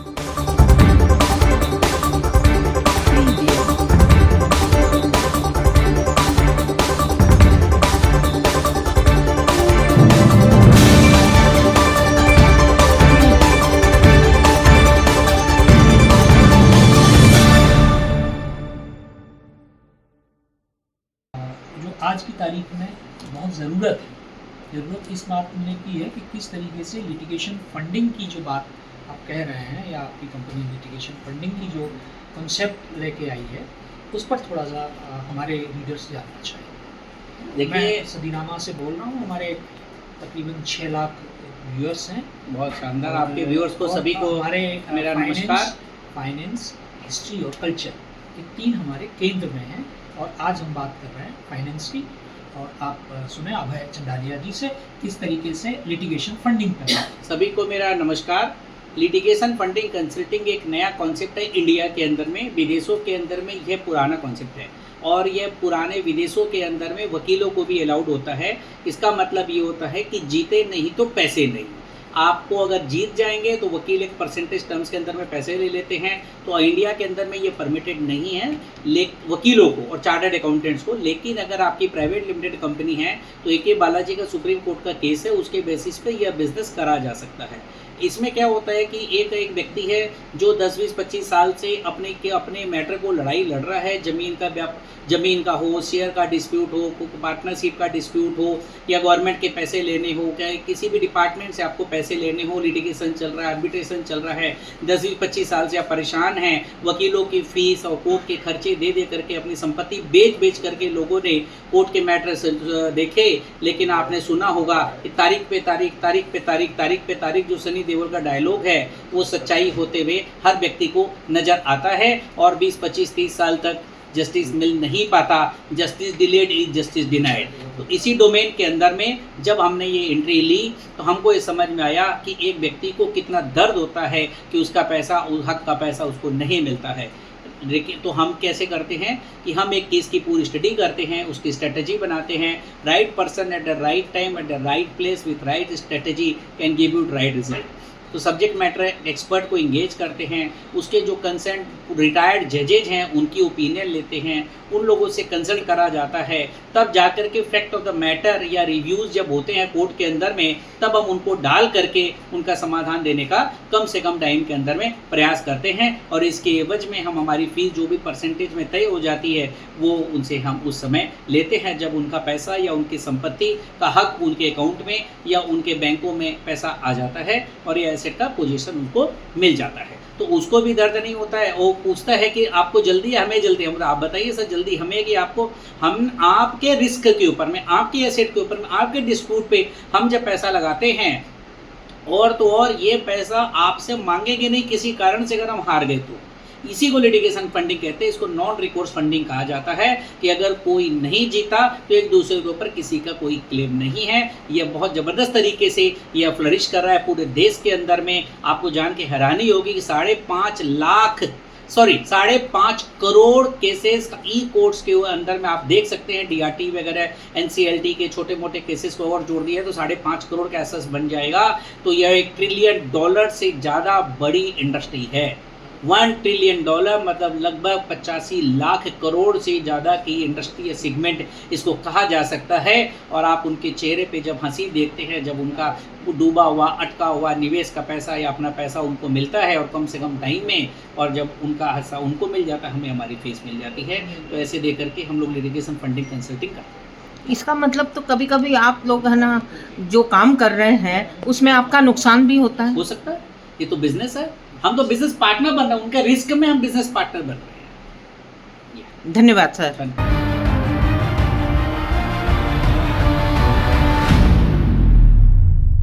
जो आज की तारीख में बहुत ज़रूरत इस बात ने की है कि किस तरीके से लिटिगेशन फंडिंग की जो बात आप कह रहे हैं या आपकी कंपनी लिटिगेशन फंडिंग की जो कॉन्सेप्ट लेके आई है उस पर थोड़ा सा हमारे रीडर्स जानना चाहिए। देखिए, मैं सदीनामा से बोल रहा हूँ, हमारे तकरीबन 6 लाख व्यूअर्स हैं। बहुत शानदार। आपके व्यूअर्स को सभी को हमारे मेरा नमस्कार। फाइनेंस, हिस्ट्री और कल्चर ये 3 हमारे केंद्र में हैं और आज हम बात कर रहे हैं फाइनेंस की। और आप सुने अभय चंडालिया जी से किस तरीके से लिटिगेशन फंडिंग करना है। सभी को मेरा नमस्कार। लिटिगेशन फंडिंग कंसल्टिंग एक नया कॉन्सेप्ट है इंडिया के अंदर में। विदेशों के अंदर में यह पुराना कॉन्सेप्ट है और यह पुराने विदेशों के अंदर में वकीलों को भी अलाउड होता है। इसका मतलब ये होता है कि जीते नहीं तो पैसे नहीं। आपको अगर जीत जाएंगे तो वकील एक परसेंटेज टर्म्स के अंदर में पैसे ले लेते हैं। तो इंडिया के अंदर में ये परमिटेड नहीं है वकीलों को और चार्टर्ड अकाउंटेंट्स को। लेकिन अगर आपकी प्राइवेट लिमिटेड कंपनी है तो AK बालाजी का सुप्रीम कोर्ट का केस है, उसके बेसिस पे यह बिजनेस करा जा सकता है। इसमें क्या होता है कि एक व्यक्ति है जो 10, 20, 25 साल से अपने मैटर को लड़ाई लड़ रहा है। ज़मीन का हो, शेयर का डिस्प्यूट हो, पार्टनरशिप का डिस्प्यूट हो या गवर्नमेंट के पैसे लेने हो, क्या किसी भी डिपार्टमेंट से आपको पैसे लेने हो, लिटिगेशन चल रहा है, आर्बिट्रेशन चल रहा है। 10, 20, 25 साल से आप परेशान हैं। वकीलों की फीस और कोर्ट के खर्चे दे करके अपनी संपत्ति बेच करके लोगों ने कोर्ट के मैटर देखे। लेकिन आपने सुना होगा कि तारीख पे तारीख जो सनी देओल का डायलॉग है वो सच्चाई होते हुए हर व्यक्ति को नजर आता है और 20, 25, 30 साल तक जस्टिस मिल नहीं पाता। Justice delayed is justice denied. तो इसी डोमेन के अंदर में जब हमने ये एंट्री ली तो हमको ये समझ में आया कि एक व्यक्ति को कितना दर्द होता है कि उसका पैसा, उस हक का पैसा उसको नहीं मिलता है। लेकिन तो हम कैसे करते हैं कि हम एक केस की पूरी स्टडी करते हैं, उसकी स्ट्रेटजी बनाते हैं। Right person at the right time at the right place with right strategy can give you right result. तो सब्जेक्ट मैटर एक्सपर्ट को इंगेज करते हैं, उसके जो कंसर्न रिटायर्ड जजेज हैं उनकी ओपिनियन लेते हैं, उन लोगों से कंसल्ट करा जाता है। तब जाकर के फैक्ट ऑफ द मैटर या रिव्यूज़ जब होते हैं कोर्ट के अंदर में तब हम उनको डाल करके उनका समाधान देने का कम से कम टाइम के अंदर में प्रयास करते हैं। और इसके एवज में हम हमारी फीस जो भी परसेंटेज में तय हो जाती है वो उनसे हम उस समय लेते हैं जब उनका पैसा या उनकी संपत्ति का हक उनके अकाउंट में या उनके बैंकों में पैसा आ जाता है और ये एसेट का पोजीशन उनको मिल जाता है। तो उसको भी दर्द नहीं होता है। वो पूछता है कि आपको जल्दी है, हमें जल्दी। हम आप बताइए सर जल्दी हमें कि आपको, हम आपके रिस्क के ऊपर में, आपके एसेट के ऊपर में, आपके डिस्प्यूट पे हम जब पैसा लगाते हैं और तो और ये पैसा आपसे मांगेंगे नहीं किसी कारण से अगर हम हार गए तो। इसी को लिटिगेशन फंडिंग कहते हैं। इसको नॉन रिकोर्स फंडिंग कहा जाता है कि अगर कोई नहीं जीता तो एक दूसरे के ऊपर किसी का कोई क्लेम नहीं है। यह बहुत ज़बरदस्त तरीके से यह फ्लरिश कर रहा है पूरे देश के अंदर में। आपको जान के हैरानी होगी कि 5.5 करोड़ केसेस ई कोर्ट्स के अंदर में आप देख सकते हैं। DRT वगैरह NCLT के छोटे मोटे केसेस को और जोड़ दिया तो 5.5 करोड़ का एसेस बन जाएगा। तो यह $1 ट्रिलियन से ज़्यादा बड़ी इंडस्ट्री है। $1 ट्रिलियन मतलब लगभग 85 लाख करोड़ से ज़्यादा की इंडस्ट्री या सेगमेंट इसको कहा जा सकता है। और आप उनके चेहरे पे जब हंसी देखते हैं, जब उनका डूबा हुआ, अटका हुआ निवेश का पैसा या अपना पैसा उनको मिलता है और कम से कम टाइम में, और जब उनका हिस्सा उनको मिल जाता है, हमें हमारी फीस मिल जाती है। तो ऐसे दे करके हम लोग लिटिगेशन फंडिंग कंसल्टिंग करते हैं। इसका मतलब तो कभी कभी आप लोग है ना जो काम कर रहे हैं उसमें आपका नुकसान भी होता है। हो सकता है, ये तो बिजनेस है। हम तो बिजनेस पार्टनर बन रहे हैं, उनके रिस्क में हम बिजनेस पार्टनर बन रहे हैं। धन्यवाद सर।